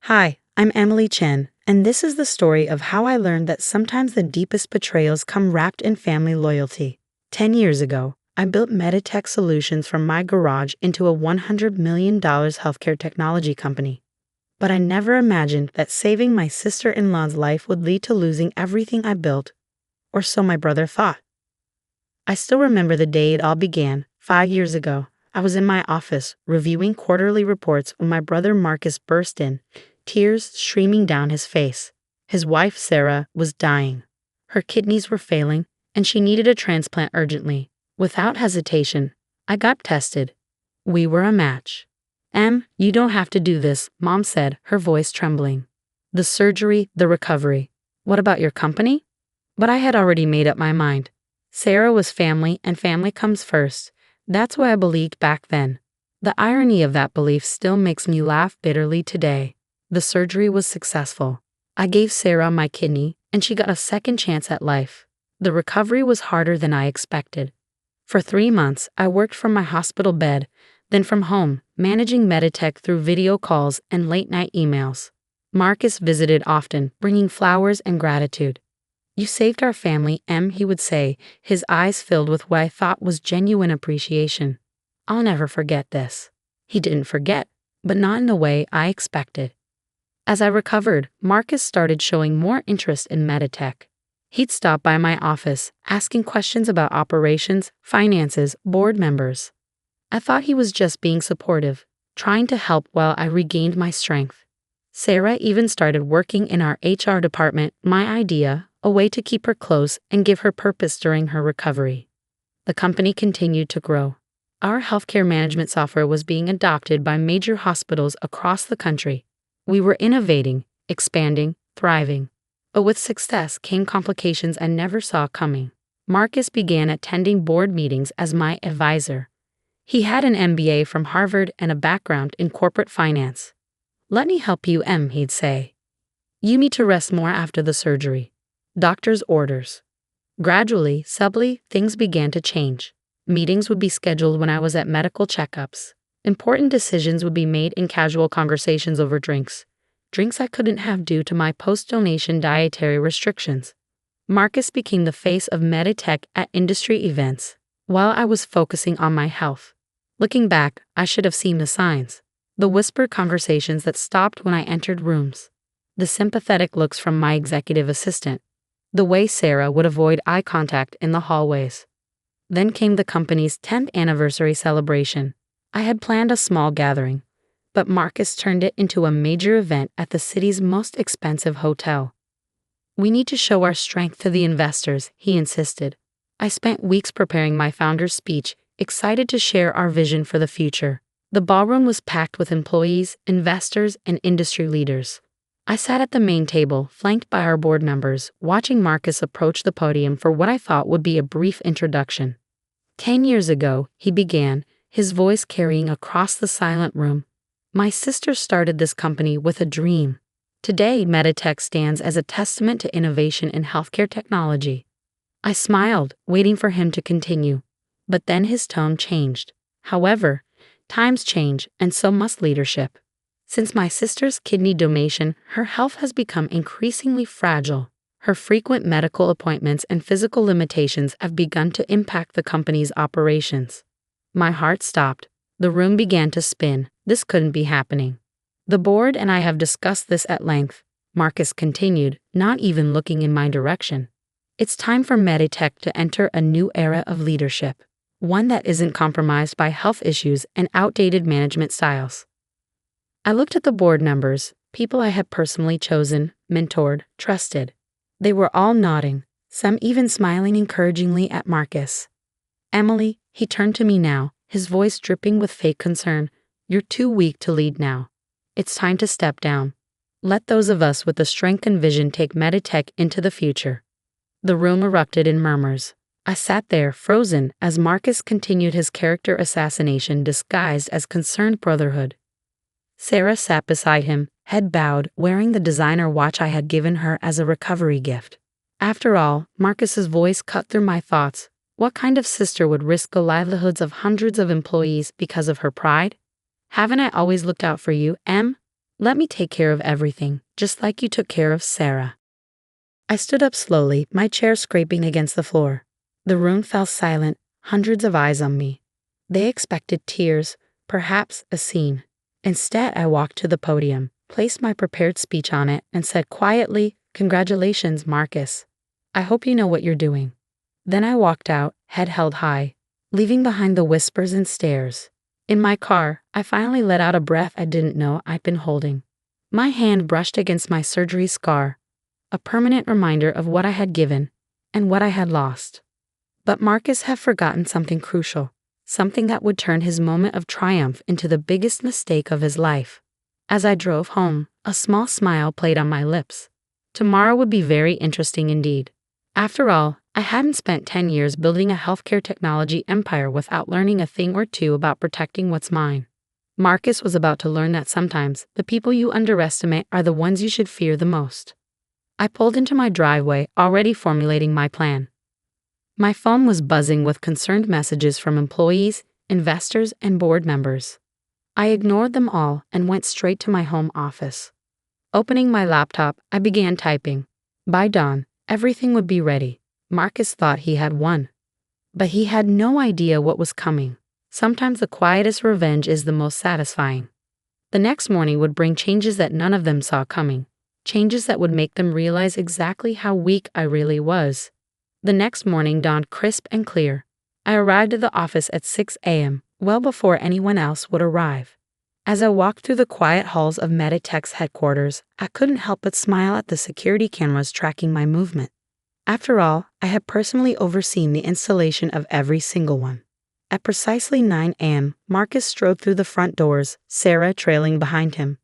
Hi, I'm Emily Chen, and this is the story of how I learned that sometimes the deepest betrayals come wrapped in family loyalty. 10 years ago, I built Meditech Solutions from my garage into a $100 million healthcare technology company. But I never imagined that saving my sister-in-law's life would lead to losing everything I built, or so my brother thought. I still remember the day it all began, 5 years ago. I was in my office, reviewing quarterly reports when my brother Marcus burst in, tears streaming down his face. His wife, Sarah, was dying. Her kidneys were failing, and she needed a transplant urgently. Without hesitation, I got tested. We were a match. You don't have to do this, Mom said, her voice trembling. The surgery, the recovery. What about your company? But I had already made up my mind. Sarah was family, and family comes first. That's what I believed back then. The irony of that belief still makes me laugh bitterly today. The surgery was successful. I gave Sarah my kidney, and she got a second chance at life. The recovery was harder than I expected. For 3 months, I worked from my hospital bed, then from home, managing Meditech through video calls and late-night emails. Marcus visited often, bringing flowers and gratitude. "You saved our family," he would say, his eyes filled with what I thought was genuine appreciation. I'll never forget this. He didn't forget, but not in the way I expected. As I recovered, Marcus started showing more interest in Meditech. He'd stop by my office, asking questions about operations, finances, board members. I thought he was just being supportive, trying to help while I regained my strength. Sarah even started working in our HR department, my idea, a way to keep her close and give her purpose during her recovery. The company continued to grow. Our healthcare management software was being adopted by major hospitals across the country. We were innovating, expanding, thriving. But with success came complications I never saw coming. Marcus began attending board meetings as my advisor. He had an MBA from Harvard and a background in corporate finance. "Let me help you, he'd say. "You need to rest more after the surgery." Doctor's orders. Gradually, subtly, things began to change. Meetings would be scheduled when I was at medical checkups. Important decisions would be made in casual conversations over drinks. Drinks I couldn't have due to my post-donation dietary restrictions. Marcus became the face of Meditech at industry events, while I was focusing on my health. Looking back, I should have seen the signs. The whispered conversations that stopped when I entered rooms. The sympathetic looks from my executive assistant. The way Sarah would avoid eye contact in the hallways. Then came the company's 10th anniversary celebration. I had planned a small gathering, but Marcus turned it into a major event at the city's most expensive hotel. "We need to show our strength to the investors," he insisted. I spent weeks preparing my founder's speech, excited to share our vision for the future. The ballroom was packed with employees, investors, and industry leaders. I sat at the main table, flanked by our board members, watching Marcus approach the podium for what I thought would be a brief introduction. 10 years ago, he began, his voice carrying across the silent room. "My sister started this company with a dream. Today, Meditech stands as a testament to innovation in healthcare technology." I smiled, waiting for him to continue. But then his tone changed. "However, times change, and so must leadership. Since my sister's kidney donation, her health has become increasingly fragile. Her frequent medical appointments and physical limitations have begun to impact the company's operations." My heart stopped. The room began to spin. This couldn't be happening. "The board and I have discussed this at length," Marcus continued, not even looking in my direction. "It's time for Meditech to enter a new era of leadership, one that isn't compromised by health issues and outdated management styles." I looked at the board members, people I had personally chosen, mentored, trusted. They were all nodding, some even smiling encouragingly at Marcus. "Emily," he turned to me now, his voice dripping with fake concern, "you're too weak to lead now. It's time to step down. Let those of us with the strength and vision take Meditech into the future." The room erupted in murmurs. I sat there, frozen, as Marcus continued his character assassination disguised as concerned brotherhood. Sarah sat beside him, head bowed, wearing the designer watch I had given her as a recovery gift. After all, Marcus's voice cut through my thoughts. What kind of sister would risk the livelihoods of hundreds of employees because of her pride? "Haven't I always looked out for you, Em?" Let me take care of everything, just like you took care of Sarah. I stood up slowly, my chair scraping against the floor. The room fell silent, hundreds of eyes on me. They expected tears, perhaps a scene. Instead, I walked to the podium, placed my prepared speech on it, and said quietly, "Congratulations, Marcus. I hope you know what you're doing." Then I walked out, head held high, leaving behind the whispers and stares. In my car, I finally let out a breath I didn't know I'd been holding. My hand brushed against my surgery scar, a permanent reminder of what I had given and what I had lost. But Marcus had forgotten something crucial, something that would turn his moment of triumph into the biggest mistake of his life. As I drove home, a small smile played on my lips. Tomorrow would be very interesting indeed. After all, I hadn't spent 10 years building a healthcare technology empire without learning a thing or two about protecting what's mine. Marcus was about to learn that sometimes the people you underestimate are the ones you should fear the most. I pulled into my driveway, already formulating my plan. My phone was buzzing with concerned messages from employees, investors, and board members. I ignored them all and went straight to my home office. Opening my laptop, I began typing. By dawn, everything would be ready. Marcus thought he had won. But he had no idea what was coming. Sometimes the quietest revenge is the most satisfying. The next morning would bring changes that none of them saw coming, changes that would make them realize exactly how weak I really was. The next morning dawned crisp and clear. I arrived at the office at 6 a.m., well before anyone else would arrive. As I walked through the quiet halls of Meditech's headquarters, I couldn't help but smile at the security cameras tracking my movement. After all, I had personally overseen the installation of every single one. At precisely 9 a.m., Marcus strode through the front doors, Sarah trailing behind him.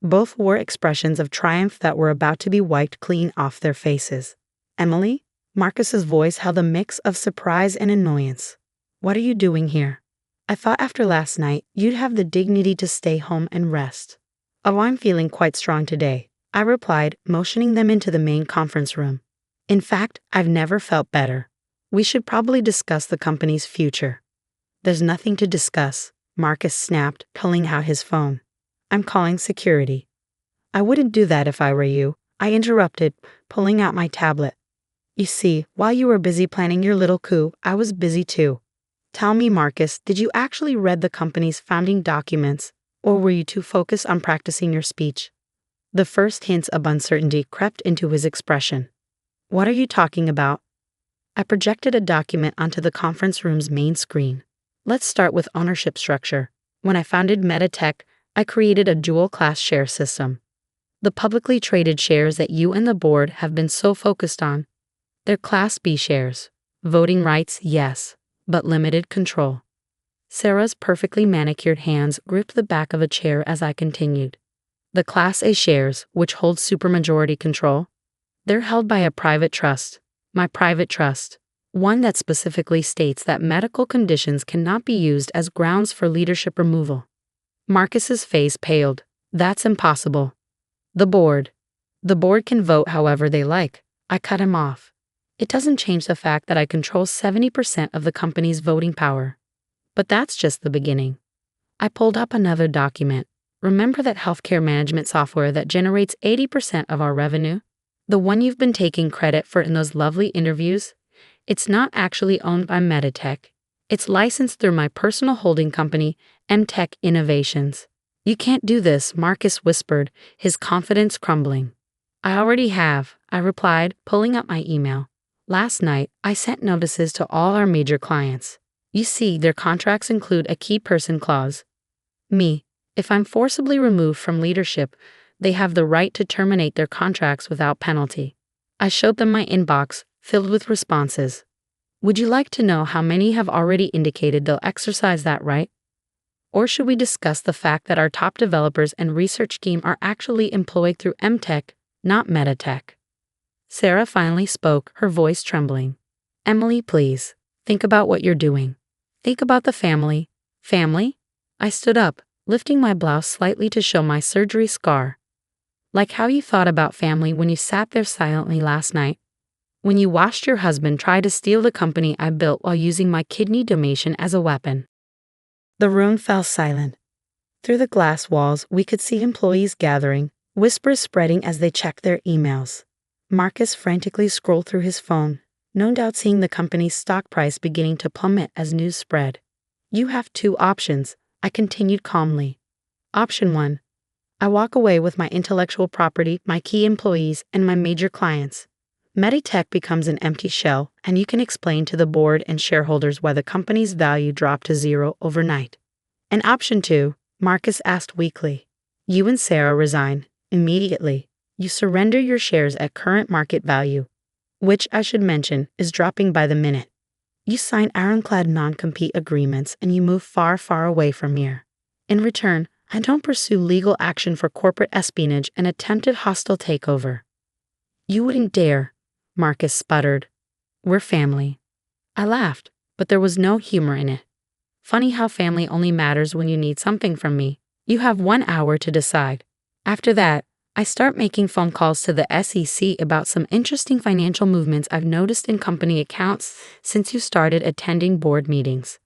Both wore expressions of triumph that were about to be wiped clean off their faces. "Emily?" Marcus's voice held a mix of surprise and annoyance. "What are you doing here? I thought after last night you'd have the dignity to stay home and rest." "Oh, I'm feeling quite strong today," I replied, motioning them into the main conference room. "In fact, I've never felt better. We should probably discuss the company's future." "There's nothing to discuss," Marcus snapped, pulling out his phone. "I'm calling security." "I wouldn't do that if I were you," I interrupted, pulling out my tablet. "You see, while you were busy planning your little coup, I was busy too. Tell me, Marcus, did you actually read the company's founding documents, or were you too focused on practicing your speech?" The first hints of uncertainty crept into his expression. "What are you talking about?" I projected a document onto the conference room's main screen. "Let's start with ownership structure. When I founded Meditech, I created a dual-class share system. The publicly traded shares that you and the board have been so focused on. They're Class B shares. Voting rights, yes, but limited control." Sarah's perfectly manicured hands gripped the back of a chair as I continued. "The Class A shares, which hold supermajority control, they're held by a private trust, my private trust, one that specifically states that medical conditions cannot be used as grounds for leadership removal." Marcus's face paled. "That's impossible." The board can vote however they like." I cut him off. "It doesn't change the fact that I control 70% of the company's voting power." But that's just the beginning. I pulled up another document. "Remember that healthcare management software that generates 80% of our revenue? The one you've been taking credit for in those lovely interviews? It's not actually owned by Meditech. It's licensed through my personal holding company, MTech Innovations." "You can't do this," Marcus whispered, his confidence crumbling. "I already have," I replied, pulling up my email. "Last night, I sent notices to all our major clients. You see, their contracts include a key person clause. Me, if I'm forcibly removed from leadership, they have the right to terminate their contracts without penalty." I showed them my inbox, filled with responses. "Would you like to know how many have already indicated they'll exercise that right? Or should we discuss the fact that our top developers and research team are actually employed through MTech, not Meditech?" Sarah finally spoke, her voice trembling. "Emily, please, think about what you're doing. Think about the family." "Family?" I stood up, lifting my blouse slightly to show my surgery scar. "Like how you thought about family when you sat there silently last night. When you watched your husband try to steal the company I built while using my kidney donation as a weapon." The room fell silent. Through the glass walls, we could see employees gathering, whispers spreading as they checked their emails. Marcus frantically scrolled through his phone, no doubt seeing the company's stock price beginning to plummet as news spread. "You have two options," I continued calmly. "Option 1. I walk away with my intellectual property, my key employees, and my major clients. Meditech becomes an empty shell, and you can explain to the board and shareholders why the company's value dropped to zero overnight." And option 2, Marcus asked weakly. "You and Sarah resign immediately. You surrender your shares at current market value, which I should mention is dropping by the minute. You sign ironclad non-compete agreements and you move far, far away from here. In return, I don't pursue legal action for corporate espionage and attempted hostile takeover." "You wouldn't dare," Marcus sputtered. "We're family." I laughed, but there was no humor in it. "Funny how family only matters when you need something from me. You have 1 hour to decide. After that, I start making phone calls to the SEC about some interesting financial movements I've noticed in company accounts since you started attending board meetings."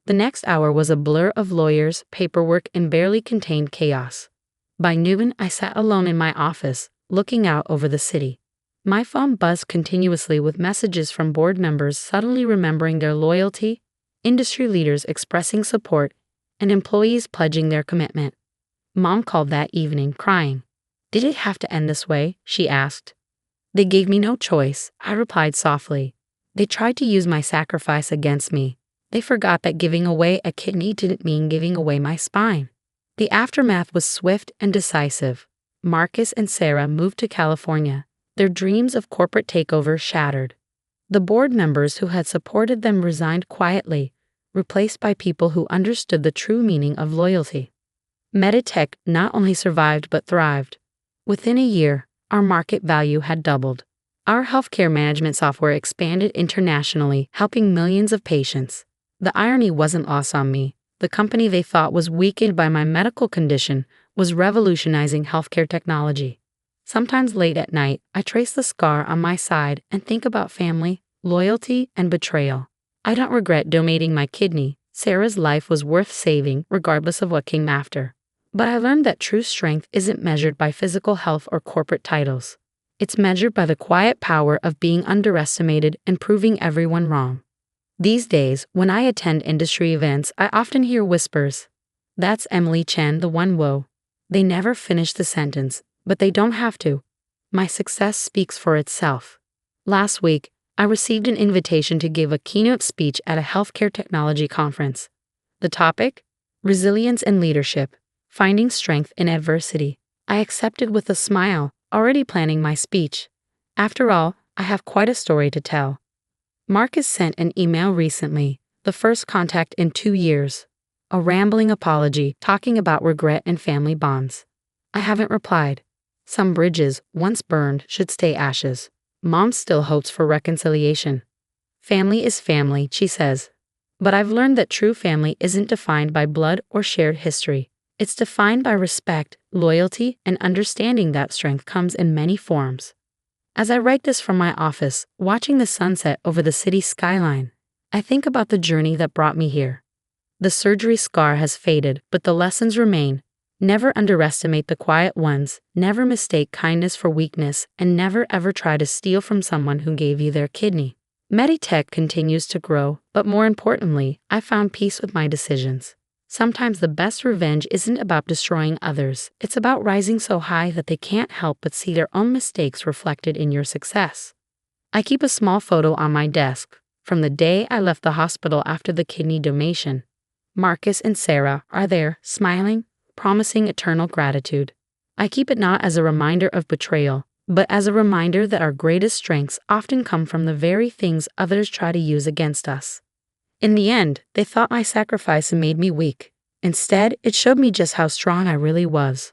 The next hour was a blur of lawyers, paperwork, and barely contained chaos. By noon, I sat alone in my office, looking out over the city. My phone buzzed continuously with messages from board members suddenly remembering their loyalty, industry leaders expressing support, and employees pledging their commitment. Mom called that evening, crying. "Did it have to end this way?" she asked. "They gave me no choice," I replied softly. "They tried to use my sacrifice against me. They forgot that giving away a kidney didn't mean giving away my spine." The aftermath was swift and decisive. Marcus and Sarah moved to California, their dreams of corporate takeover shattered. The board members who had supported them resigned quietly, replaced by people who understood the true meaning of loyalty. Meditech not only survived but thrived. Within a year, our market value had doubled. Our healthcare management software expanded internationally, helping millions of patients. The irony wasn't lost on me. The company they thought was weakened by my medical condition was revolutionizing healthcare technology. Sometimes late at night, I trace the scar on my side and think about family, loyalty, and betrayal. I don't regret donating my kidney. Sarah's life was worth saving regardless of what came after. But I learned that true strength isn't measured by physical health or corporate titles. It's measured by the quiet power of being underestimated and proving everyone wrong. These days, when I attend industry events, I often hear whispers. "That's Emily Chen, the one woe." They never finish the sentence, but they don't have to. My success speaks for itself. Last week, I received an invitation to give a keynote speech at a healthcare technology conference. The topic? Resilience and leadership, finding strength in adversity. I accepted with a smile, already planning my speech. After all, I have quite a story to tell. Marcus sent an email recently, the first contact in 2 years. A rambling apology talking about regret and family bonds. I haven't replied. Some bridges, once burned, should stay ashes. Mom still hopes for reconciliation. Family is family, she says. But I've learned that true family isn't defined by blood or shared history. It's defined by respect, loyalty, and understanding that strength comes in many forms. As I write this from my office, watching the sunset over the city skyline, I think about the journey that brought me here. The surgery scar has faded, but the lessons remain. Never underestimate the quiet ones, never mistake kindness for weakness, and never ever try to steal from someone who gave you their kidney. Meditech continues to grow, but more importantly, I found peace with my decisions. Sometimes the best revenge isn't about destroying others, it's about rising so high that they can't help but see their own mistakes reflected in your success. I keep a small photo on my desk, from the day I left the hospital after the kidney donation. Marcus and Sarah are there, smiling, promising eternal gratitude. I keep it not as a reminder of betrayal, but as a reminder that our greatest strengths often come from the very things others try to use against us. In the end, they thought my sacrifice made me weak. Instead, it showed me just how strong I really was.